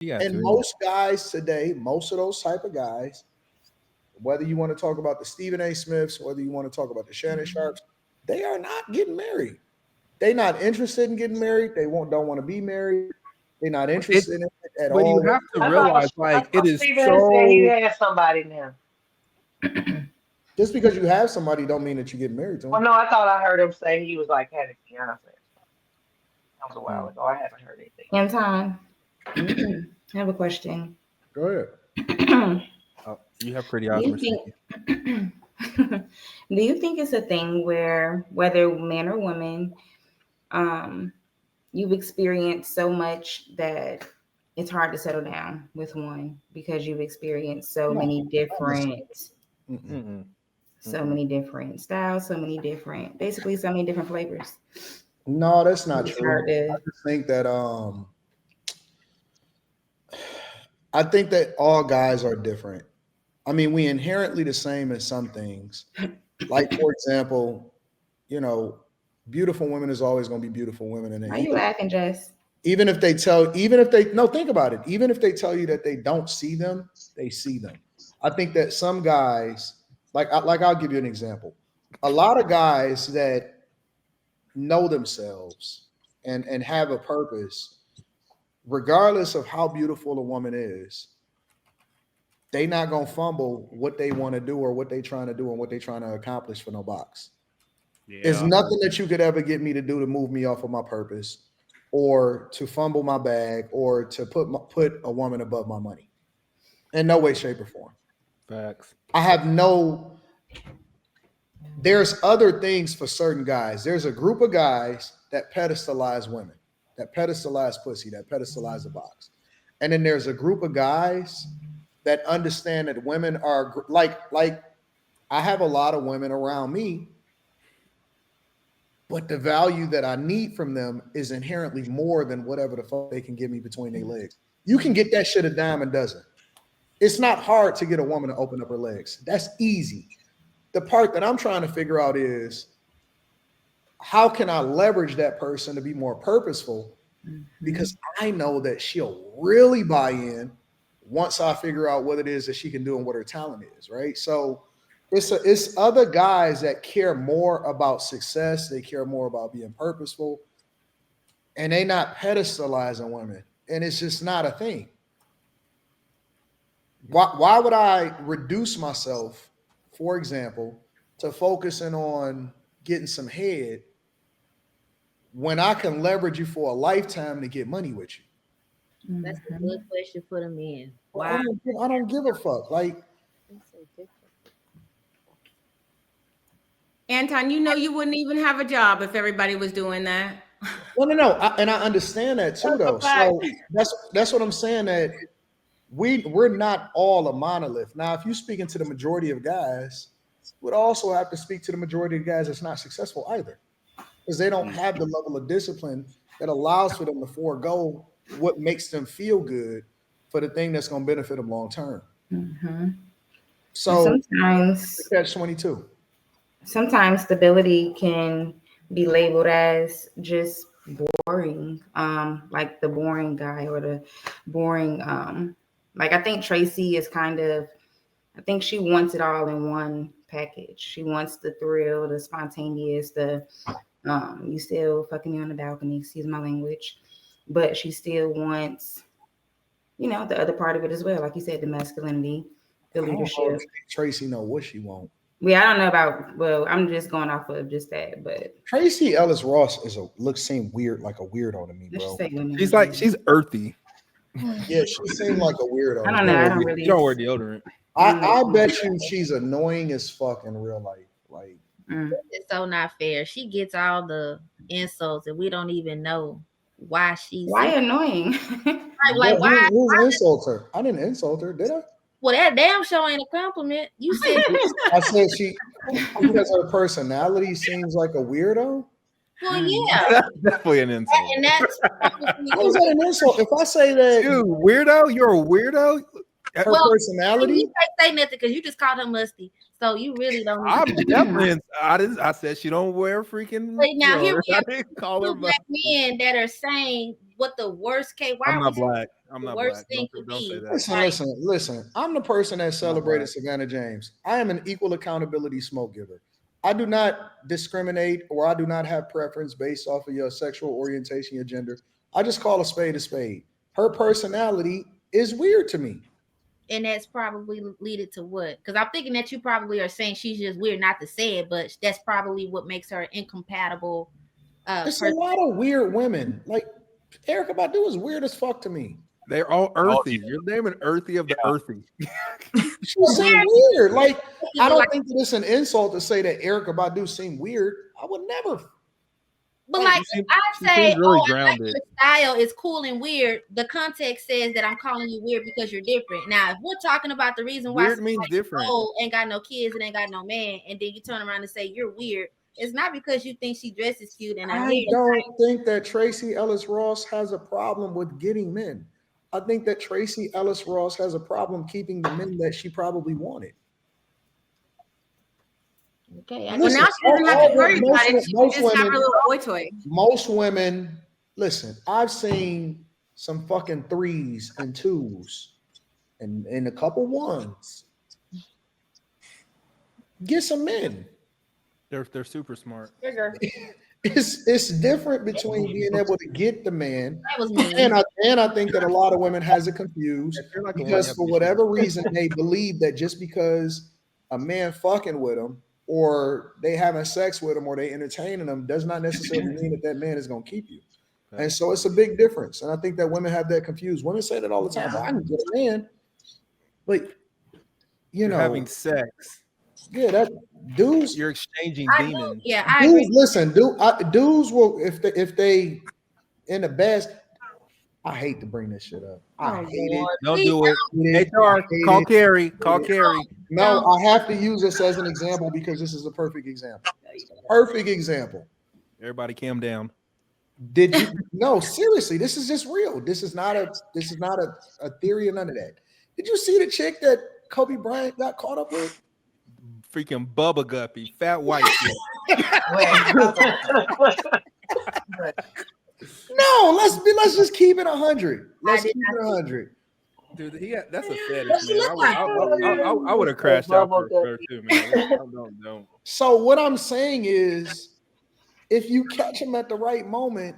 And most guys today, most of those type of guys, whether you want to talk about the Stephen A. Smiths, whether you want to talk about the Shannon Sharps, they are not getting married. They're not interested in getting married. They don't want to be married. They're not interested in it at But you all. have to realize, like, it is Steven said he so. has somebody now. Just because you have somebody don't mean that you get married to Well, them. no, I thought I heard him say he was like had a fiance. That was a while Mm. ago. I haven't heard anything. Anton, I have a question. Go ahead. Do You have pretty eyes, you Mercedes. think do you think it's a thing where whether man or woman, um, you've experienced so much that it's hard to settle down with one because you've experienced so No, many not necessarily. different Mm-mm. so many different styles, so many different basically so many different flavors. No, that's not It's true. hard to I just think that I think that all guys are different. I mean, we inherently the same in some things. Like for example, you know, beautiful women is always going to be beautiful women, and why you laughing, Jess? even if they no think about it, even if they tell you that they don't see them, they see them. I think that some guys, like I'll give you an example. A lot of guys that know themselves and have a purpose, regardless of how beautiful a woman is, they not gonna fumble what they want to do or what they trying to do and what they trying to accomplish for no box. It's Yeah. nothing that you could ever get me to do to move me off of my purpose, or to fumble my bag, or to put a woman above my money. In no way, shape, or form. Facts. I have no. There's other things for certain guys. There's a group of guys that pedestalize women, that pedestalize pussy, that pedestalize the box, and then there's a group of guys that understand that women are like. I have a lot of women around me, but the value that I need from them is inherently more than whatever the fuck they can give me between their legs. You can get that shit a dime a dozen. It's not hard to get a woman to open up her legs. That's easy. The part that I'm trying to figure out is how can I leverage that person to be more purposeful? Because I know that she'll really buy in once I figure out what it is that she can do and what her talent is, right? So it's other guys that care more about success, they care more about being purposeful, and they not pedestalizing women. And it's just not a thing. Why would I reduce myself, for example, to focusing on getting some head when I can leverage you for a lifetime to get money with you? That's a good question for the men. Well, Why? I don't give a fuck. Like, That's so different. Anton, you know you wouldn't even have a job if everybody was doing that. well, no, and I understand that too, That's a though. fact. So that's what I'm saying. That we're not all a monolith. Now, if you're speaking to the majority of guys, would also have to speak to the majority of guys that's not successful either, because they don't have the level of discipline that allows for them to forego what makes them feel good for the thing that's going to benefit them long term. And So sometimes catch 22. sometimes stability can be labeled as just boring, like the boring guy or the boring, like I think Tracy is kind of, I think she wants it all in one package. She wants the thrill, the spontaneous, the you still fucking me on the balcony, excuse my language, but she still wants, the other part of it as well, like you said, the masculinity, the I don't know leadership. if Tracy know what she wants. Yeah, I don't know about. Well, I'm just going off of just that, but Tracy Ellis Ross seem weird, like a weirdo to me, let's just bro. say women. She's earthy. Yeah, she seemed like a weirdo I to don't me. know. I She don't really. don't wear deodorant. I bet you she's annoying as fuck in real life. Like, Mm. It's so not fair. She gets all the insults, and we don't even know why she's Why annoying? like why? who's insult her? I didn't insult her, did I? Well, that damn show ain't a compliment. You said, I said she because her personality seems like a weirdo. well, yeah, That's definitely an insult. and that's How is that an insult? If I say that Dude, weirdo, you're a weirdo. her well, personality, you can't say nothing because you just called her musty. So you really don't. I'm definitely. I said she don't wear freaking. Wait, now here we I have didn't call her. two black men that are saying what the worst case. Why I'm are not we black. I'm the not worst black. thing could Don't say be. that. Listen. I'm the person that celebrated Savannah James. I am an equal accountability smoke giver. I do not discriminate or I do not have preference based off of your sexual orientation, your gender. I just call a spade a spade. Her personality is weird to me. And that's probably leaded to what? Because I'm thinking that you probably are saying she's just weird not to say it, but that's probably what makes her incompatible. It's a lot of weird women. Like Erica Badu is weird as fuck to me. They're all earthy. You're naming earthy of the earthy. She seems weird. Like I don't think that it's an insult to say that Erica Badu seemed weird. I would never. But like, She if I seems say, really "Oh, I like grounded. your style is cool and weird," the context says that I'm calling you weird because you're different. Now, if we're talking about the reason why Weird means different. old, ain't got no kids and ain't got no man, and then you turn around and say you're weird, it's not because you think she dresses cute and her I hair. don't think that Tracy Ellis Ross has a problem with getting men. I think that Tracy Ellis Ross has a problem keeping the men that she probably wanted. Okay, Well, Listen, now she doesn't have to worry about it. She can just have her little boy toy. Most women, listen, I've seen some fucking 3s and 2s and a couple 1s. Get some men. They're super smart. It's different between being able to get the man, that was me. and I think that a lot of women has it confused If you're like a because layup, for you whatever reason they believe that just because a man fucking with them or they having sex with them or they entertaining them does not necessarily mean that that man is going to keep you. And so it's a big difference. And I think that women have that confused. Women say that all the time. "Oh, I can get a man," but you You're know, having sex. yeah, that dudes. You're exchanging I know, demons. yeah, I agree. Dudes, listen, dudes will if they in the best. I hate to bring this shit up. I hate it. Don't Please do it. Hate it. HR, Hate call it. Carrie. Call Carrie. No, I have to use this as an example because this is a perfect example. Perfect example. Everybody calm down. Did you no seriously? This is just real. This is not a theory or none of that. Did you see the chick that Kobe Bryant got caught up with? Freaking Bubba Guppy, fat white shit. No, let's just keep it 100. Let's keep it 100. Dude, that's a fetish, What's she man. look like? I would have crashed out for her too, man. Don't. So what I'm saying is, if you catch him at the right moment,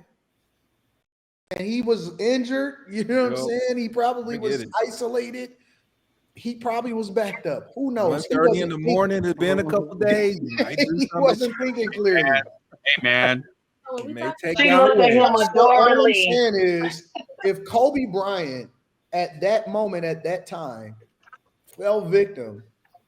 and he was injured, you know what I'm saying? He probably was isolated. He probably was backed up. Who knows? 1:30 in the morning. It's been a couple days. He wasn't thinking clearly. Hey, man. He may take She down looked at him So all I'm adorably. saying is, if Kobe Bryant at that moment, at that time, fell victim,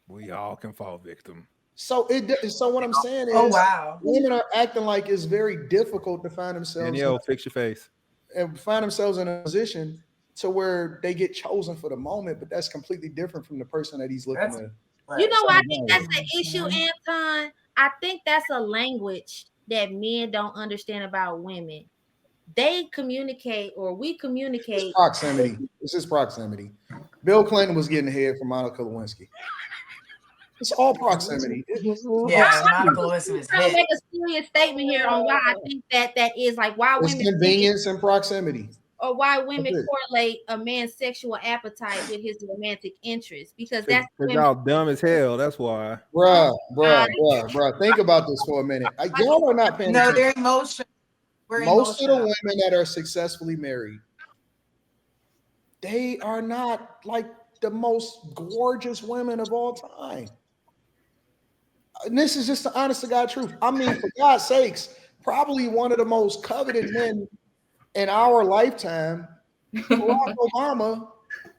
we all can fall victim. so what I'm saying is, women are acting like it's very difficult to find themselves Danielle, fix your face. and find themselves in a position to where they get chosen for the moment, but that's completely different from the person that he's looking to. You know what I think that's the issue, Anton? I think that's a language that men don't understand about women. They communicate, or we communicate. Proximity. This is proximity. Bill Clinton was getting head from Monica Lewinsky. It's all proximity. I'm trying to make a serious statement here on why I think that is like why It's women convenience and proximity. or why women That's it. correlate a man's sexual appetite with his romantic interest, because that's Because y'all dumb as hell. That's why. Bruh. Think about this for a minute. Y'all are not paying attention. they're emotional. Most of the women that are successfully married, they are not like the most gorgeous women of all time. And this is just the honest to God truth. I mean, for God's sakes, probably one of the most coveted men in our lifetime, Barack Obama,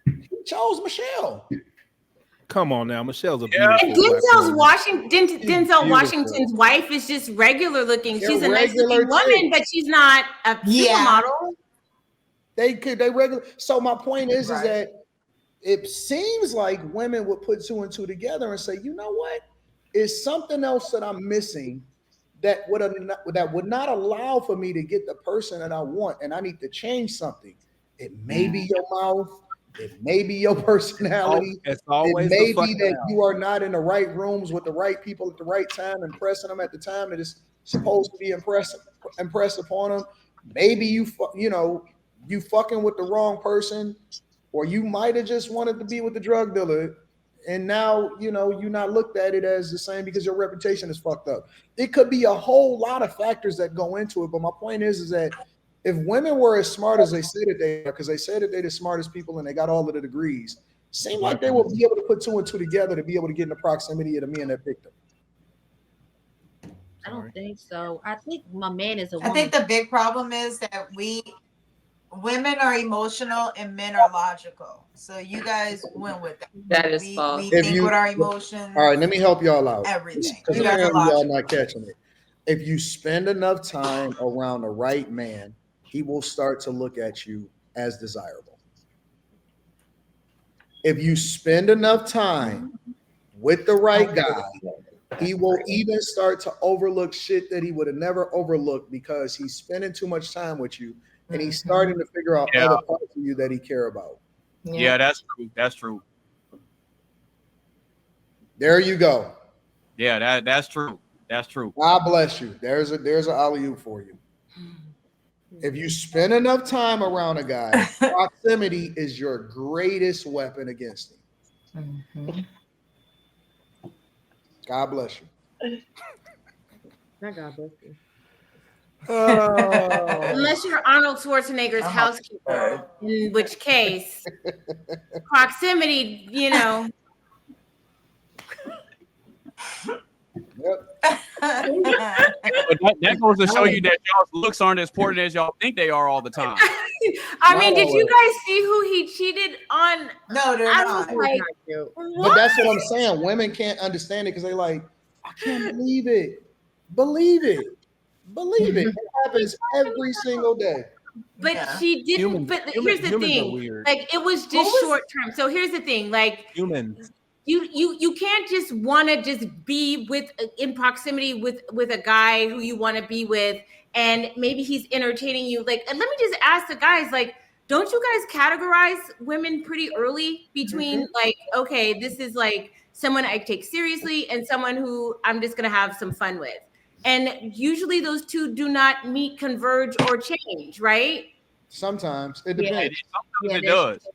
he chose Michelle. Come on now, Michelle's a And beautiful. Denzel Washington's wife is just regular looking. She's a nice looking woman, but she's not a supermodel. They regular. So my point is that it seems like women would put two and two together and say, you know what? It's something else that I'm missing that would not allow for me to get the person that I want, and I need to change something. It may be your mouth. It may be your personality. It's always it may the be that you are not in the right rooms with the right people at the right time, impressing them at the time that is supposed to be impressed upon them. Maybe you fucking with the wrong person, or you might have just wanted to be with the drug dealer. And now, you know, you're not looked at it as the same because your reputation is fucked up. It could be a whole lot of factors that go into it. But my point is that if women were as smart as they say that they are, because they say that they're the smartest people and they got all of the degrees, seem like they will be able to put two and two together to be able to get in the proximity of the men that picked them. I don't think so. I think my man is a I woman. think the big problem is that women are emotional and men are logical. So you guys went with that. That is false. We think with our emotions. All right, let me help y'all out. Everything. Because You guys are apparently y'all logical. not catching it. If you spend enough time around the right man, he will start to look at you as desirable. If you spend enough time with the right guy, he will even start to overlook shit that he would have never overlooked because he's spending too much time with you and he's starting to figure out other parts of you that he care about. Yeah, that's true. That's true. There you go. Yeah, that's true. That's true. God bless you. There's an alley-oop for you. If you spend enough time around a guy, proximity is your greatest weapon against him. God bless you. God bless you. Unless you're Arnold Schwarzenegger's housekeeper, in which case proximity, you know. Yep. But that goes to show you that y'all's looks aren't as important as y'all think they are all the time. I mean, did you guys see who he cheated on? No, they're not. Like, But that's what I'm saying. Women can't understand it because they're like, I can't believe it. Believe it. Believe it. It happens every single day. But she didn't. Here's the thing. Like, it was just short term. So here's the thing. Like, humans. You can't just want to just be in proximity with a guy who you want to be with, and maybe he's entertaining you. Like, and let me just ask the guys, like, don't you guys categorize women pretty early between like, okay, this is like someone I take seriously and someone who I'm just gonna have some fun with? And usually those two do not meet, converge, or change, right? Sometimes it depends. Sometimes it does.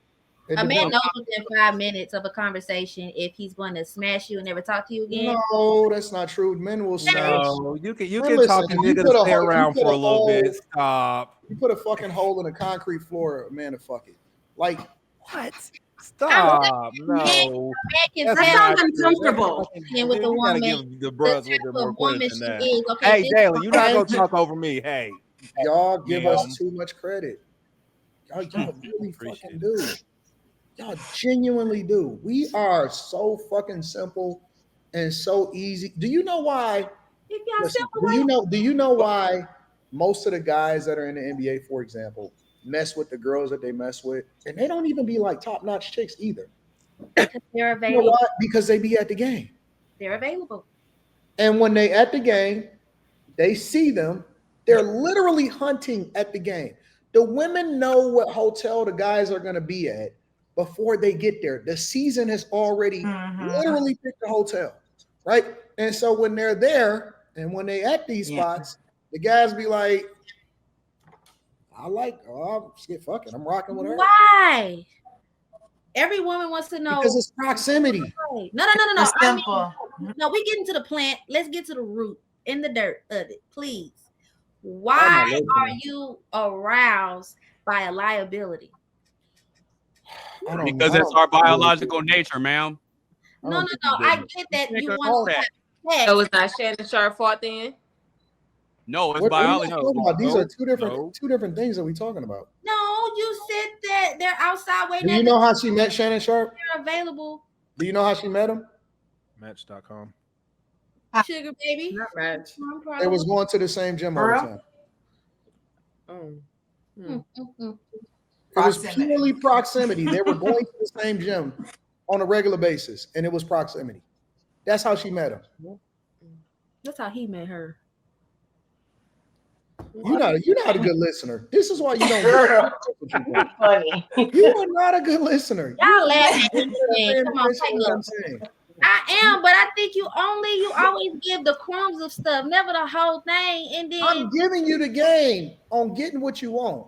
A man knows within 5 minutes of a conversation if he's going to smash you and never talk to you again. No, that's not true. Men will smash. No, you can talk to niggas to stay around for a little bit. Stop. You put a fucking hole in a concrete floor, a man to fuck it. Like what? Stop. No. That sounds uncomfortable. With a woman, give the bros with the more woman credit than that. she is. Okay, Hey, Jalen, you're not gonna talk over me. Hey, y'all give us too much credit. Y'all really fucking do. Y'all genuinely do. We are so fucking simple and so easy. Do you know why? Listen, do you know why most of the guys that are in the NBA, for example, mess with the girls that they mess with, and they don't even be like top-notch chicks either? Because they're available. You know why? Because they be at the game. They're available. And when they at the game, they see them. They're literally hunting at the game. The women know what hotel the guys are going to be at before they get there. The season has already literally picked the hotel, right? And so when they're there and when they at these spots, the guys be like, fuck it, I'm rocking with her. Why? Every woman wants to know. Because it's proximity. No. It's simple. No, we get into the plant. Let's get to the root in the dirt of it, please. Why are you aroused by a liability? Because it's our biological nature, ma'am. No. I get that you want to have sex. So it's not Shannon Sharp fault then? No, it's What biology. These are two different things that we're talking about. No, you said that they're outside waiting. Do you know how she met Shannon Sharp? They're available. Do you know how she met him? Match.com. Sugar baby. Not Match. They was going to the same gym all the time. Mm. It was purely proximity. They were going to the same gym on a regular basis, and it was proximity. That's how she met him. That's how he met her. You're not a good listener. This is why you don't. Funny. You are not a good listener. Y'all laughing at anything. Come on, take what up. I'm saying. I am, but I think you always give the crumbs of stuff, never the whole thing. And then I'm giving you the game on getting what you want.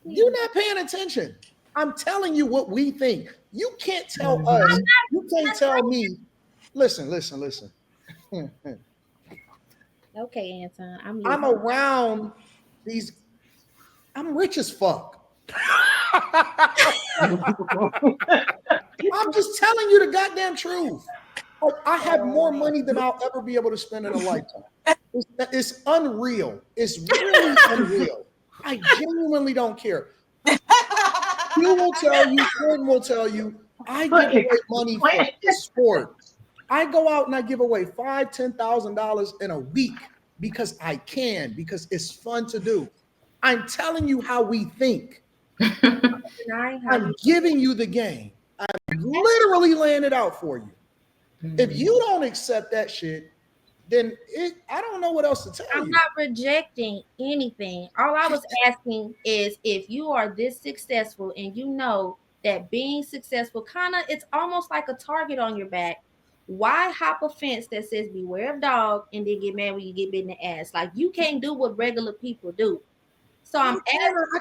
You're not paying attention. I'm telling you what we think. You can't tell us. You can't tell me. Listen. Okay, Anton, I'm I'm listening. around these. I'm rich as fuck. I'm just telling you the goddamn truth. Like, I have more money than I'll ever be able to spend in a lifetime. It's unreal. It's really unreal. I genuinely don't care. You will tell you, Quinn will tell you, I give away money for sport. I go out and I give away $5,000, $10,000 in a week because I can, because it's fun to do. I'm telling you how we think. I'm giving you the game. I'm literally laying it out for you. If you don't accept that shit, then I don't know what else to tell you. I'm not rejecting anything. All I was asking is if you are this successful and you know that being successful it's almost like a target on your back. Why hop a fence that says beware of dog and then get mad when you get bit in the ass? Like, you can't do what regular people do. So I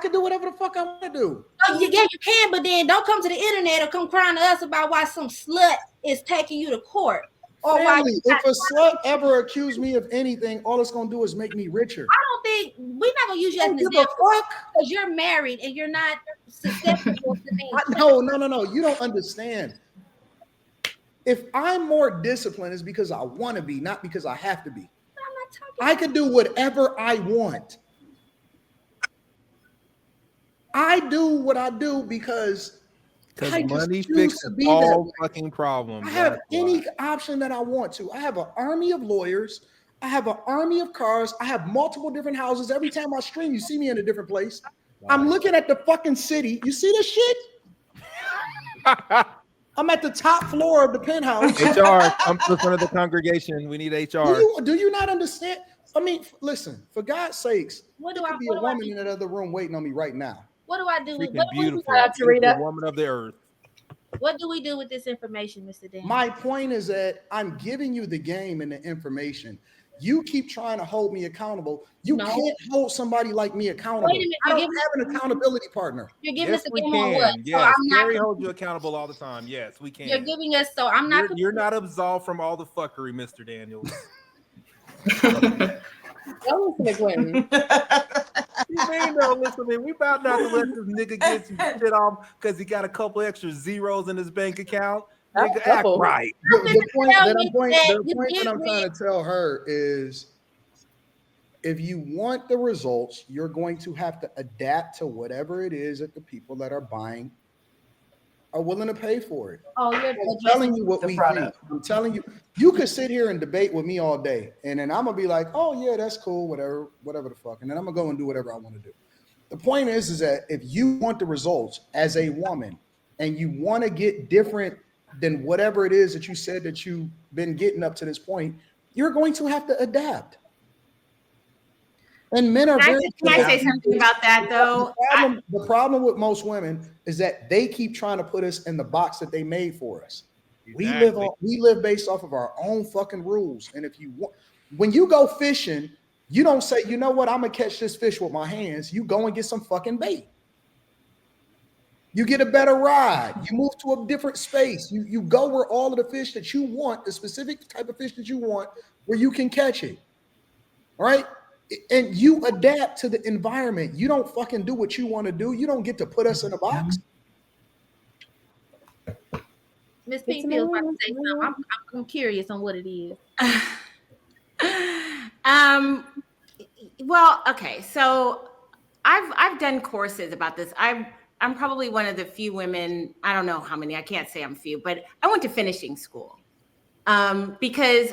can do whatever the fuck I want to do. Oh, yeah, you can, but then don't come to the internet or come crying to us about why some slut is taking you to court. Or Family, if a slut ever accused me of anything, all it's gonna do is make me richer. I don't think we're not gonna use you as an example because you're married and you're not susceptible to things. No. You don't understand. If I'm more disciplined, it's because I want to be, not because I have to be. I'm not talking. I can do whatever I want. I do what I do because money fixes all fucking problems. I have any option that I want to. I have an army of lawyers. I have an army of cars. I have multiple different houses. Every time I stream, you see me in a different place. I'm looking at the fucking city. You see this shit? I'm at the top floor of the penthouse. HR, come to the front of the congregation. We need HR. Do you not understand? I mean, listen, for God's sakes, what do there could be a woman in that other room waiting on me right now. What do I do with beautiful woman of the earth? What do we do with this information, Mr. Dan? My point is that I'm giving you the game and the information. You keep trying to hold me accountable. You can't hold somebody like me accountable. Wait a minute, I don't have an accountability partner. You're giving us a game on what? Yes, Gary holds you accountable all the time. Yes, we can. You're giving us, so I'm not. You're not absolved from all the fuckery, Mr. Daniels. Don't listen to Quentin. You mean don't listen to me? We about not to let this nigga get some shit off because he got a couple extra zeros in his bank account. Nigga, act right. The point that I'm trying to tell her is, if you want the results, you're going to have to adapt to whatever it is that the people that are buying are willing to pay for it. Oh, I'm telling you what we think. I'm telling you, you could sit here and debate with me all day, and then I'm gonna be like, oh yeah, that's cool, whatever the fuck, and then I'm gonna go and do whatever I want to do. The point is that if you want the results as a woman and you want to get different than whatever it is that you said that you've been getting up to this point, you're going to have to adapt. And men are Can I say something about that though? The problem with most women is that they keep trying to put us in the box that they made for us. Exactly. We live based off of our own fucking rules. And if you want, when you go fishing, you don't say, you know what, I'm gonna catch this fish with my hands. You go and get some fucking bait. You get a better ride. You move to a different space. You go where all of the fish that you want, the specific type of fish that you want, where you can catch it. All right? And you adapt to the environment. You don't fucking do what you want to do. You don't get to put us in a box. Miss Pink feels like to say something. I'm curious on what it is. Well, okay. So I've done courses about this. I'm probably one of the few women, I don't know how many, I can't say I'm few, but I went to finishing school. Because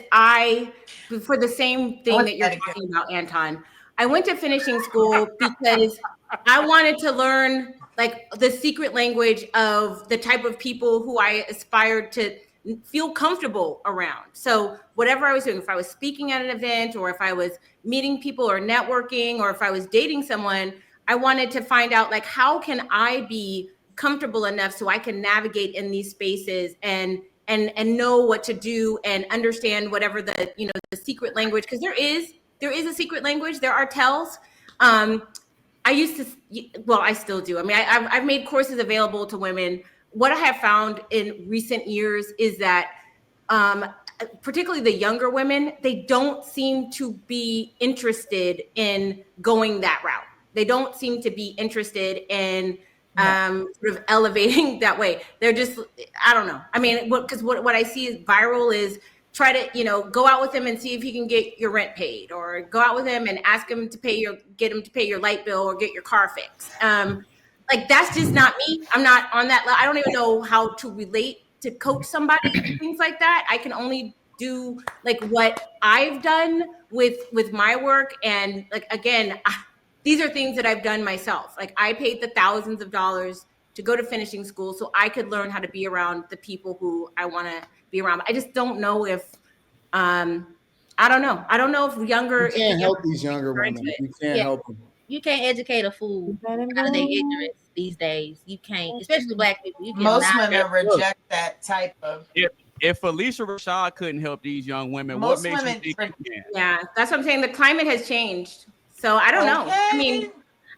for the same thing that you're talking about, Anton, I went to finishing school because I wanted to learn like the secret language of the type of people who I aspired to feel comfortable around. So whatever I was doing, if I was speaking at an event or if I was meeting people or networking or if I was dating someone, I wanted to find out like, how can I be comfortable enough so I can navigate in these spaces and know what to do and understand whatever the secret language, because there is a secret language. There are tells. I used to, well, I still do. I mean, I've made courses available to women. What I have found in recent years is that, particularly the younger women, they don't seem to be interested in going that route. They don't seem to be interested in sort of elevating that way. They're just, I don't know. I mean, because what I see is viral is try to, go out with him and see if he can get your rent paid, or go out with him and ask him to get him to pay your light bill or get your car fixed. Like, that's just not me. I'm not on that level. I don't even know how to relate to coach somebody, things like that. I can only do like what I've done with my work. And like, again, these are things that I've done myself. Like, I paid the thousands of dollars to go to finishing school so I could learn how to be around the people who I want to be around. I just don't know if, I don't know. I don't know if younger. You can't help these younger Right women. to it. You can't Yeah. help them. You can't educate a fool out of their ignorance these days. You can't, especially black people. You Most cannot. women reject that type of. If Felicia Rashad couldn't help these young women, what Most makes you women think you can? Yeah, that's what I'm saying. The climate has changed. So I don't know. I mean,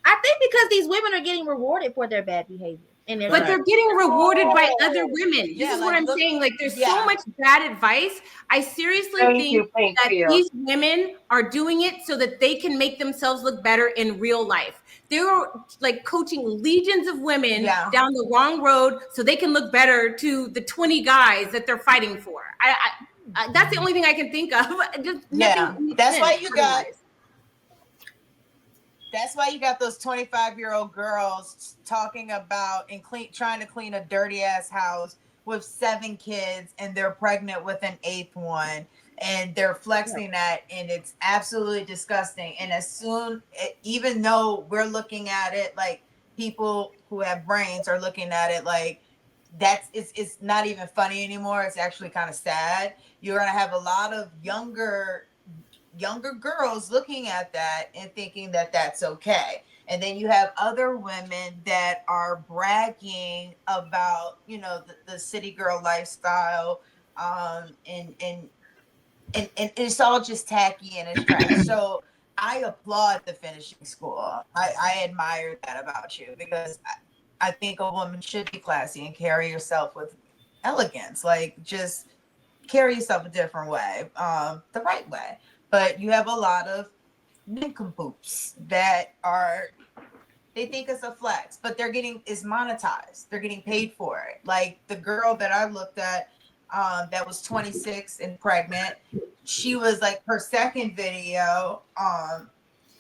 I think because these women are getting rewarded for their bad behavior. And but they're getting rewarded by other Oh. women. This is what I'm saying. Like, there's so yeah. much bad advice. I seriously Thank think you, thank that you. these women are doing it so that they can make themselves look better in real life. They're like coaching legions of women Yeah. down the wrong road so they can look better to the 20 guys that they're fighting for. I that's the only thing I can think of. Just Yeah, nothing makes that's why sense you got. otherwise. That's why you got those 25-year-old girls talking about and trying to clean a dirty ass house with 7 kids, and they're pregnant with an 8th one, and they're flexing that, and it's absolutely disgusting. And even though we're looking at it like people who have brains are looking at it like it's not even funny anymore. It's actually kind of sad. You're gonna have a lot of younger girls looking at that and thinking that that's okay. And then you have other women that are bragging about, the city girl lifestyle. And it's all just tacky and it's trash. So I applaud the finishing school. I admire that about you, because I think a woman should be classy and carry yourself with elegance. Like, just carry yourself a different way, the right way. But you have a lot of nincompoops that they think it's a flex, but it's monetized. They're getting paid for it. Like the girl that I looked at, that was 26 and pregnant. She was like, her second video,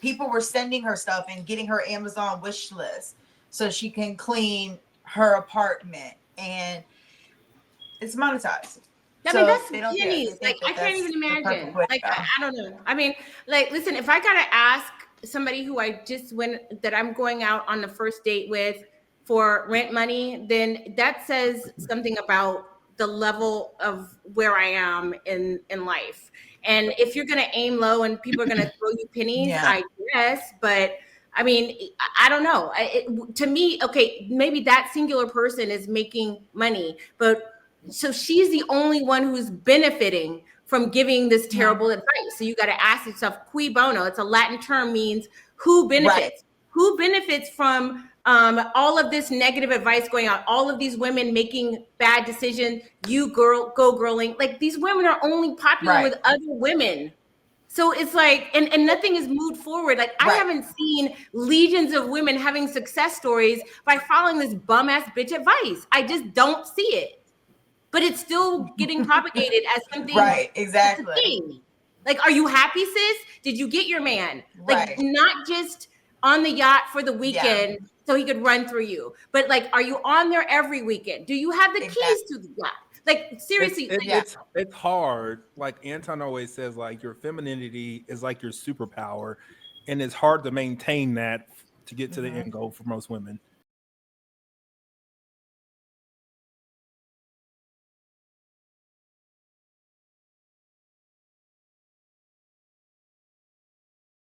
people were sending her stuff and getting her Amazon wish list so she can clean her apartment, and it's monetized. I So mean, that's they don't care. pennies. They think Like, I can't that's even the perfect imagine. way to Like, go. I don't know. I mean, like, listen, if I gotta ask somebody who I just went that I'm going out on the first date with for rent money, then that says something about the level of where I am in life. And if you're gonna aim low and people are gonna throw you pennies, Yeah. I guess. But I mean, I don't know. To me, okay, maybe that singular person is making money, but so she's the only one who's benefiting from giving this terrible advice. So you got to ask yourself, cui bono. It's a Latin term, means who benefits. Right. Who benefits from all of this negative advice going out? All of these women making bad decisions. You go girling. Like, these women are only popular with other women. So it's like, and nothing is moved forward. Like, I haven't seen legions of women having success stories by following this bum ass bitch advice. I just don't see it. But it's still getting propagated as something. Right, exactly. That's a thing. Like, are you happy, sis? Did you get your man? Like, not just on the yacht for the weekend so he could run through you, but like, are you on there every weekend? Do you have the keys to the yacht? Like, seriously. It's hard. Like Anton always says, like, your femininity is like your superpower, and it's hard to maintain that to get to the end goal for most women.